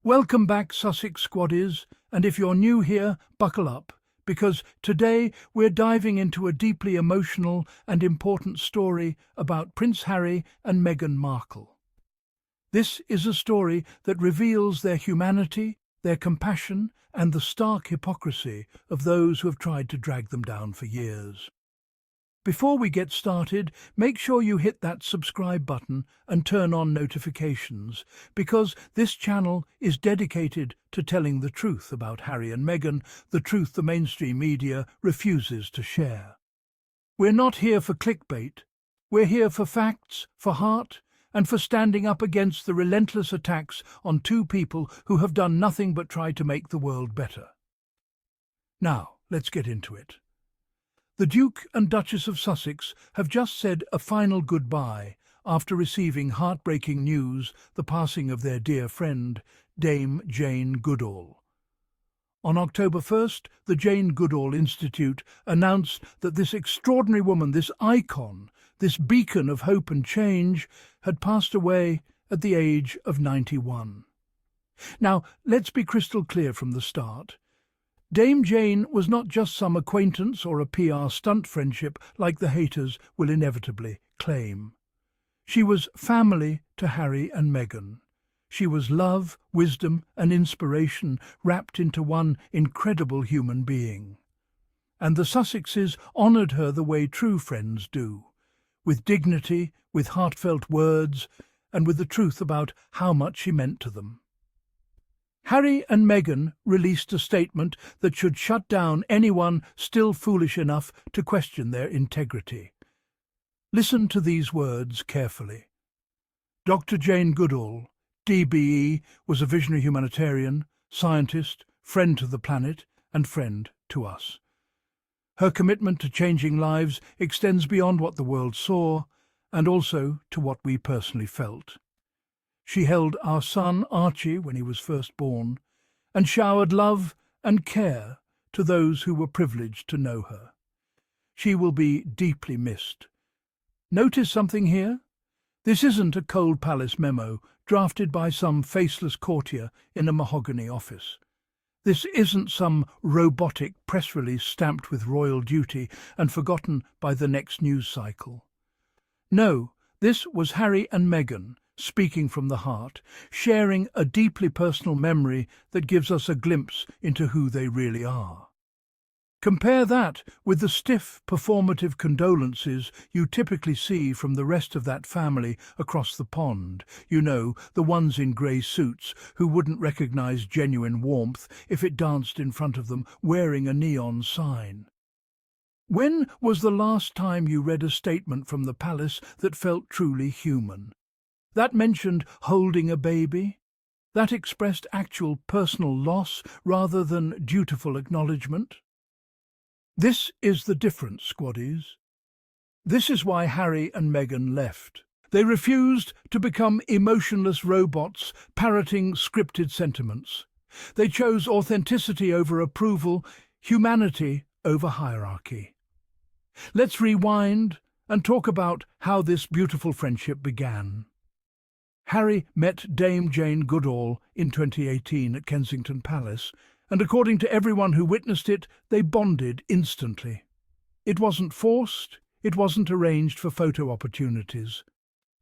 Welcome back, Sussex squaddies, and if you're new here, buckle up, because today we're diving into a deeply emotional and important story about Prince Harry and Meghan Markle. This is a story that reveals their humanity, their compassion, and the stark hypocrisy of those who have tried to drag them down for years. Before we get started, make sure you hit that subscribe button and turn on notifications, because this channel is dedicated to telling the truth about Harry and Meghan, the truth the mainstream media refuses to share. We're not here for clickbait. We're here for facts, for heart, and for standing up against the relentless attacks on two people who have done nothing but try to make the world better. Now, let's get into it. The Duke and Duchess of Sussex have just said a final goodbye after receiving heartbreaking news, the passing of their dear friend, Dame Jane Goodall. On October 1st, the Jane Goodall Institute announced that this extraordinary woman, this icon, this beacon of hope and change, had passed away at the age of 91. Now, let's be crystal clear from the start. Dame Jane was not just some acquaintance or a PR stunt friendship like the haters will inevitably claim. She was family to Harry and Meghan. She was love, wisdom, and inspiration wrapped into one incredible human being. And the Sussexes honoured her the way true friends do, with dignity, with heartfelt words, and with the truth about how much she meant to them. Harry and Meghan released a statement that should shut down anyone still foolish enough to question their integrity. Listen to these words carefully. Dr. Jane Goodall, DBE, was a visionary humanitarian, scientist, friend to the planet, and friend to us. Her commitment to changing lives extends beyond what the world saw, and also to what we personally felt. She held our son Archie when he was first born, and showered love and care to those who were privileged to know her. She will be deeply missed. Notice something here? This isn't a Cold Palace memo drafted by some faceless courtier in a mahogany office. This isn't some robotic press release stamped with royal duty and forgotten by the next news cycle. No, this was Harry and Meghan, speaking from the heart, sharing a deeply personal memory that gives us a glimpse into who they really are. Compare that with the stiff, performative condolences you typically see from the rest of that family across the pond, you know, the ones in grey suits who wouldn't recognise genuine warmth if it danced in front of them wearing a neon sign. When was the last time you read a statement from the palace that felt truly human? That mentioned holding a baby? That expressed actual personal loss rather than dutiful acknowledgement? This is the difference, squaddies. This is why Harry and Meghan left. They refused to become emotionless robots parroting scripted sentiments. They chose authenticity over approval, humanity over hierarchy. Let's rewind and talk about how this beautiful friendship began. Harry met Dame Jane Goodall in 2018 at Kensington Palace, and according to everyone who witnessed it, they bonded instantly. It wasn't forced, it wasn't arranged for photo opportunities.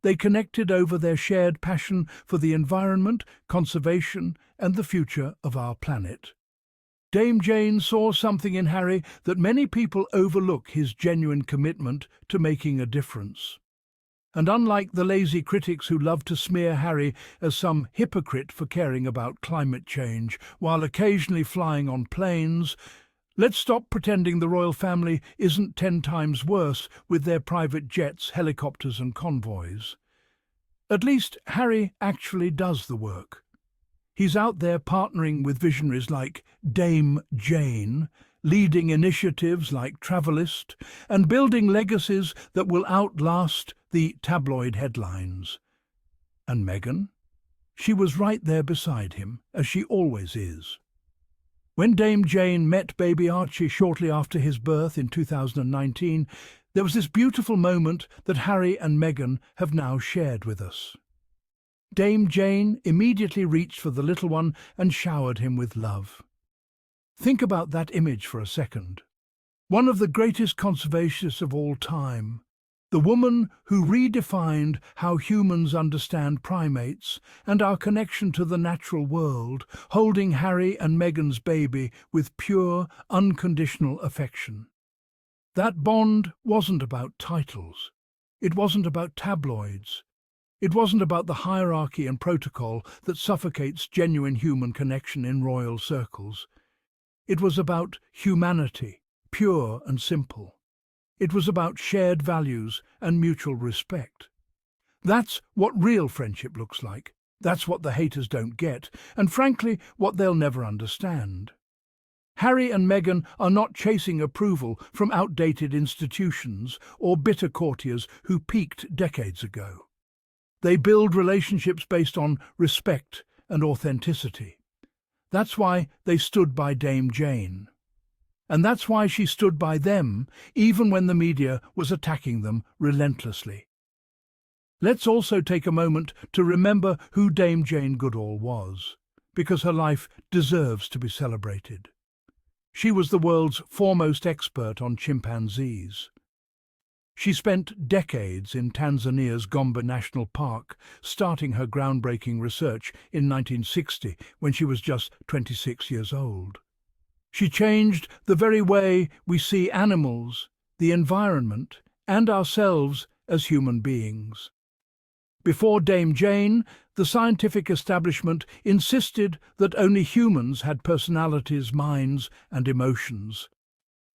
They connected over their shared passion for the environment, conservation, and the future of our planet. Dame Jane saw something in Harry that many people overlook: his genuine commitment to making a difference. And unlike the lazy critics who love to smear Harry as some hypocrite for caring about climate change while occasionally flying on planes, let's stop pretending the royal family isn't 10 times worse with their private jets, helicopters and convoys. At least Harry actually does the work. He's out there partnering with visionaries like Dame Jane, leading initiatives like Travelist, and building legacies that will outlast the tabloid headlines. And Meghan? She was right there beside him, as she always is. When Dame Jane met baby Archie shortly after his birth in 2019, there was this beautiful moment that Harry and Meghan have now shared with us. Dame Jane immediately reached for the little one and showered him with love. Think about that image for a second. One of the greatest conservationists of all time, the woman who redefined how humans understand primates and our connection to the natural world, holding Harry and Meghan's baby with pure, unconditional affection. That bond wasn't about titles. It wasn't about tabloids. It wasn't about the hierarchy and protocol that suffocates genuine human connection in royal circles. It was about humanity, pure and simple. It was about shared values and mutual respect. That's what real friendship looks like. That's what the haters don't get, and frankly, what they'll never understand. Harry and Meghan are not chasing approval from outdated institutions or bitter courtiers who peaked decades ago. They build relationships based on respect and authenticity. That's why they stood by Dame Jane. And that's why she stood by them, even when the media was attacking them relentlessly. Let's also take a moment to remember who Dame Jane Goodall was, because her life deserves to be celebrated. She was the world's foremost expert on chimpanzees. She spent decades in Tanzania's Gombe National Park, starting her groundbreaking research in 1960 when she was just 26 years old. She changed the very way we see animals, the environment, and ourselves as human beings. Before Dame Jane, the scientific establishment insisted that only humans had personalities, minds, and emotions.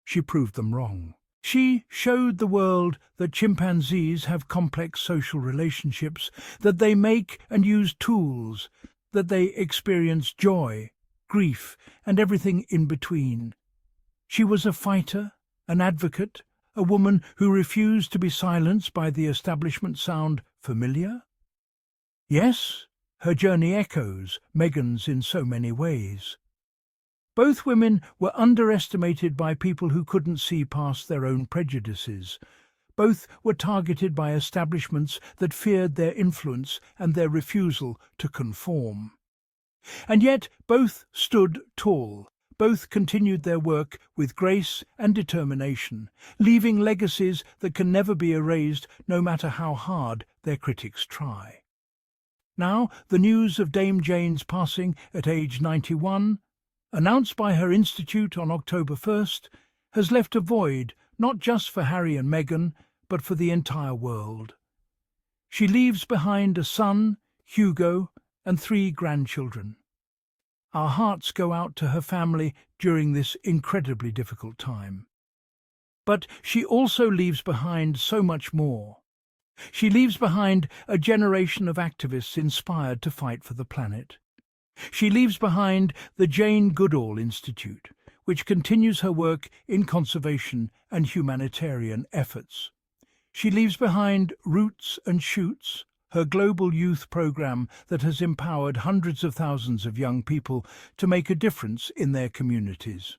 She proved them wrong. She showed the world that chimpanzees have complex social relationships, that they make and use tools, that they experience joy, grief, and everything in between. She was a fighter, an advocate, a woman who refused to be silenced by the establishment. Sound familiar? Yes, her journey echoes Meghan's in so many ways. Both women were underestimated by people who couldn't see past their own prejudices. Both were targeted by establishments that feared their influence and their refusal to conform. And yet both stood tall. Both continued their work with grace and determination, leaving legacies that can never be erased no matter how hard their critics try. Now, the news of Dame Jane's passing at age 91, announced by her institute on October 1st, has left a void not just for Harry and Meghan, but for the entire world. She leaves behind a son, Hugo, and 3 grandchildren. Our hearts go out to her family during this incredibly difficult time. But she also leaves behind so much more. She leaves behind a generation of activists inspired to fight for the planet. She leaves behind the Jane Goodall Institute, which continues her work in conservation and humanitarian efforts. She leaves behind Roots and Shoots, her global youth program that has empowered hundreds of thousands of young people to make a difference in their communities.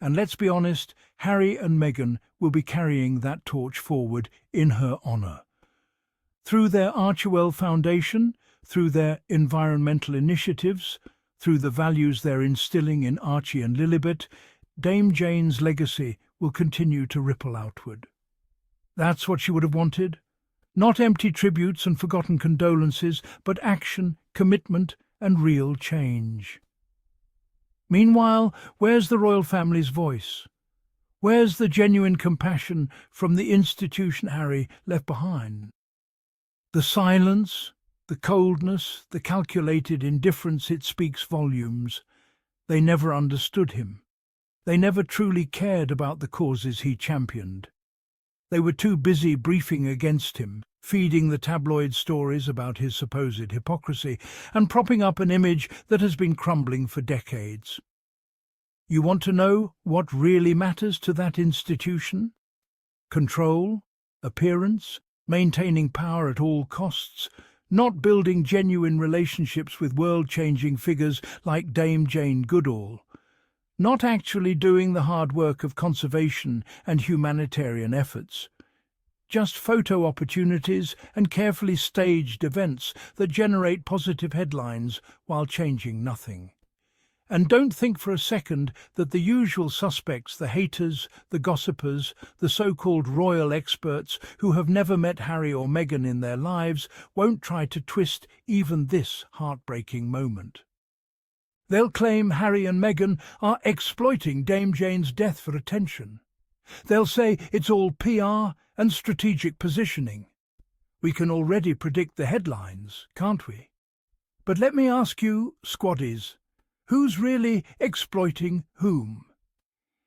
And let's be honest, Harry and Meghan will be carrying that torch forward in her honour. Through their Archie Foundation, through their environmental initiatives, through the values they're instilling in Archie and Lilibet, Dame Jane's legacy will continue to ripple outward. That's what she would have wanted. Not empty tributes and forgotten condolences, but action, commitment, and real change. Meanwhile, where's the royal family's voice? Where's the genuine compassion from the institution Harry left behind? The silence, the coldness, the calculated indifference, it speaks volumes. They never understood him. They never truly cared about the causes he championed. They were too busy briefing against him, feeding the tabloid stories about his supposed hypocrisy, and propping up an image that has been crumbling for decades. You want to know what really matters to that institution? Control, appearance, maintaining power at all costs, not building genuine relationships with world-changing figures like Dame Jane Goodall, not actually doing the hard work of conservation and humanitarian efforts, just photo opportunities and carefully staged events that generate positive headlines while changing nothing. And don't think for a second that the usual suspects, the haters, the gossipers, the so-called royal experts who have never met Harry or Meghan in their lives, won't try to twist even this heartbreaking moment. They'll claim Harry and Meghan are exploiting Dame Jane's death for attention. They'll say it's all PR and strategic positioning. We can already predict the headlines, can't we? But let me ask you, squaddies, who's really exploiting whom?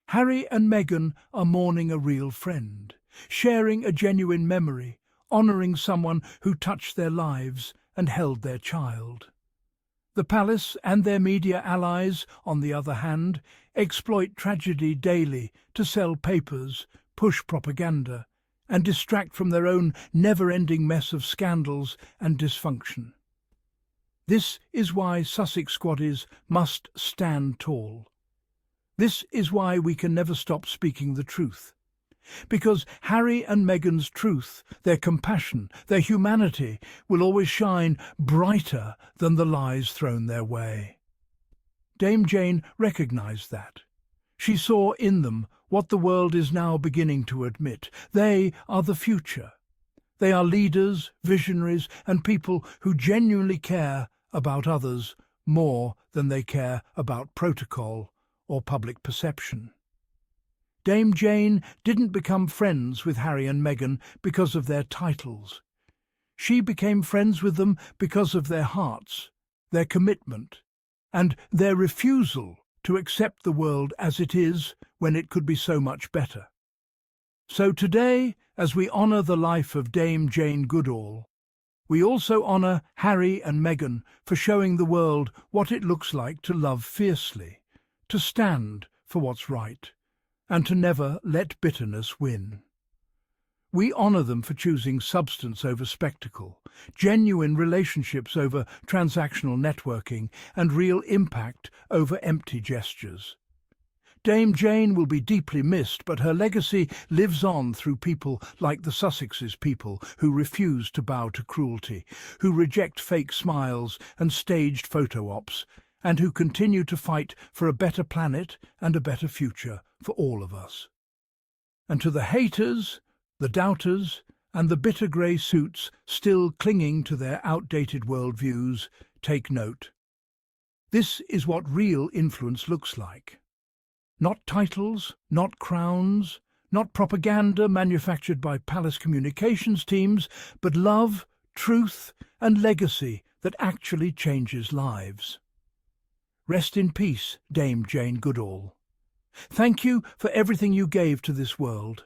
Harry and Meghan are mourning a real friend, sharing a genuine memory, honouring someone who touched their lives and held their child. The palace and their media allies, on the other hand, exploit tragedy daily to sell papers, push propaganda, and distract from their own never-ending mess of scandals and dysfunction. This is why Sussex squaddies must stand tall. This is why we can never stop speaking the truth. Because Harry and Meghan's truth, their compassion, their humanity, will always shine brighter than the lies thrown their way. Dame Jane recognised that. She saw in them what the world is now beginning to admit. They are the future. They are leaders, visionaries, and people who genuinely care about others more than they care about protocol or public perception. Dame Jane didn't become friends with Harry and Meghan because of their titles. She became friends with them because of their hearts, their commitment, and their refusal to accept the world as it is when it could be so much better. So today, as we honour the life of Dame Jane Goodall, we also honour Harry and Meghan for showing the world what it looks like to love fiercely, to stand for what's right, and to never let bitterness win. We honour them for choosing substance over spectacle, genuine relationships over transactional networking, and real impact over empty gestures. Dame Jane will be deeply missed, but her legacy lives on through people like the Sussexes, people who refuse to bow to cruelty, who reject fake smiles and staged photo ops, and who continue to fight for a better planet and a better future for all of us. And to the haters, the doubters, and the bitter grey suits still clinging to their outdated worldviews, take note. This is what real influence looks like. Not titles, not crowns, not propaganda manufactured by palace communications teams, but love, truth, and legacy that actually changes lives. Rest in peace, Dame Jane Goodall. Thank you for everything you gave to this world.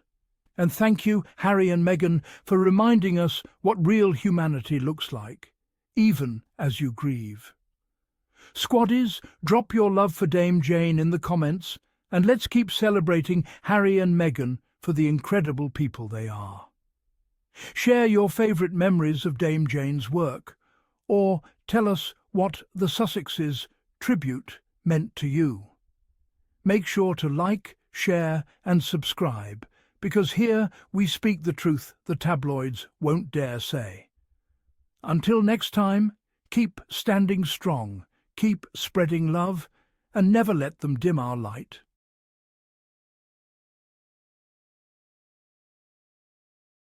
And thank you, Harry and Meghan, for reminding us what real humanity looks like, even as you grieve. Squaddies, drop your love for Dame Jane in the comments, and let's keep celebrating Harry and Meghan for the incredible people they are. Share your favourite memories of Dame Jane's work, or tell us what the Sussexes tribute meant to you. Make sure to like, share and subscribe, because here we speak the truth the tabloids won't dare say. Until next time, keep standing strong, keep spreading love, and never let them dim our light.